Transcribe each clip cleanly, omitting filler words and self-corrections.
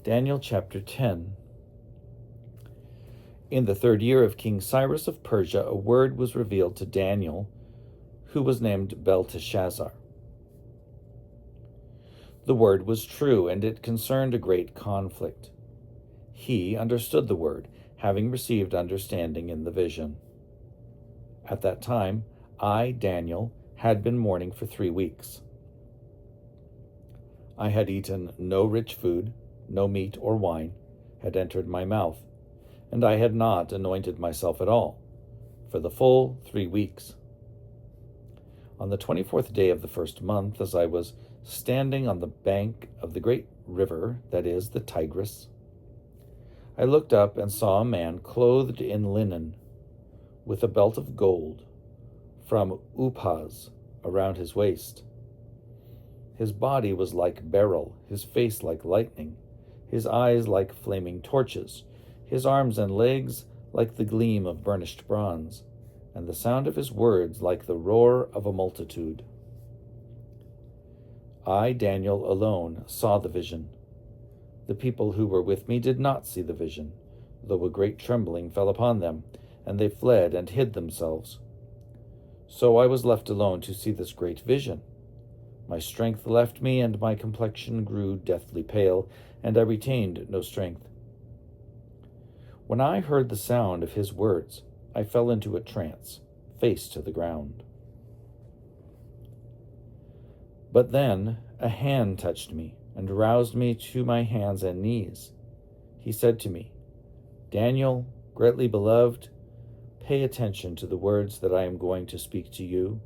Daniel chapter 10. In the 3rd year of King Cyrus of Persia, a word was revealed to Daniel, who was named Belteshazzar. The word was true, and it concerned a great conflict. He understood the word, having received understanding in the vision. At that time, I, Daniel, had been mourning for 3 weeks. I had eaten no rich food, no meat or wine had entered my mouth, and I had not anointed myself at all, for the full 3 weeks. On the 24th day of the 1st month, as I was standing on the bank of the great river, that is, the Tigris, I looked up and saw a man clothed in linen, with a belt of gold from Uphaz around his waist. His body was like beryl, his face like lightning, his eyes like flaming torches, his arms and legs like the gleam of burnished bronze, and the sound of his words like the roar of a multitude. I, Daniel, alone saw the vision. The people who were with me did not see the vision, though a great trembling fell upon them, and they fled and hid themselves. So I was left alone to see this great vision. My strength left me, and my complexion grew deathly pale, and I retained no strength. When I heard the sound of his words, I fell into a trance, face to the ground. But then a hand touched me and roused me to my hands and knees. He said to me, "Daniel, greatly beloved, pay attention to the words that I am going to speak to you.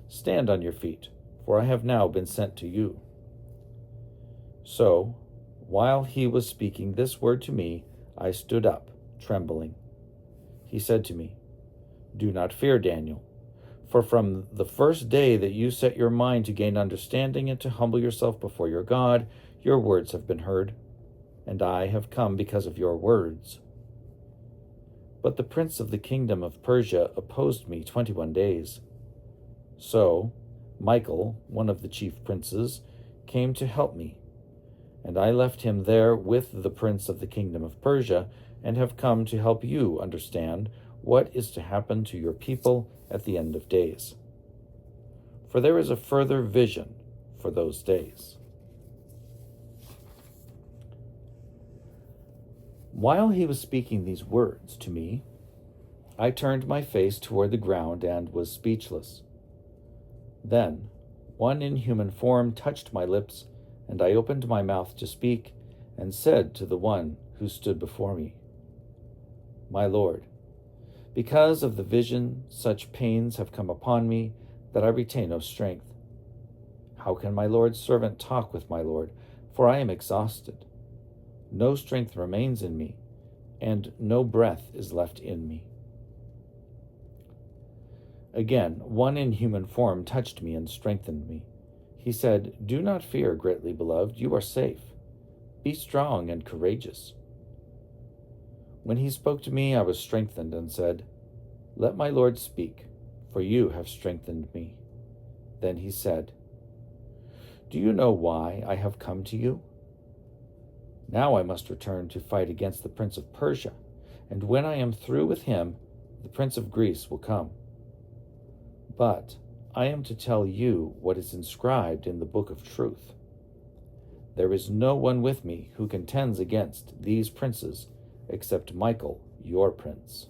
Stand on your feet, for I have now been sent to you." So, while he was speaking this word to me, I stood up, trembling. He said to me, "Do not fear, Daniel, for from the first day that you set your mind to gain understanding and to humble yourself before your God, your words have been heard, and I have come because of your words." But the prince of the kingdom of Persia opposed me 21 days. So Michael, one of the chief princes, came to help me, and I left him there with the prince of the kingdom of Persia, and have come to help you understand what is to happen to your people at the end of days. For there is a further vision for those days. While he was speaking these words to me, I turned my face toward the ground and was speechless. Then one in human form touched my lips, and I opened my mouth to speak, and said to the one who stood before me, "My Lord, because of the vision, such pains have come upon me that I retain no strength. How can my Lord's servant talk with my Lord? For I am exhausted. No strength remains in me, and no breath is left in me." Again, one in human form touched me and strengthened me. He said, "Do not fear, greatly beloved, you are safe. Be strong and courageous." When he spoke to me, I was strengthened and said, "Let my Lord speak, for you have strengthened me." Then he said, "Do you know why I have come to you? Now I must return to fight against the prince of Persia, and when I am through with him, the prince of Greece will come. But I am to tell you what is inscribed in the book of truth. There is no one with me who contends against these princes except Michael, your prince."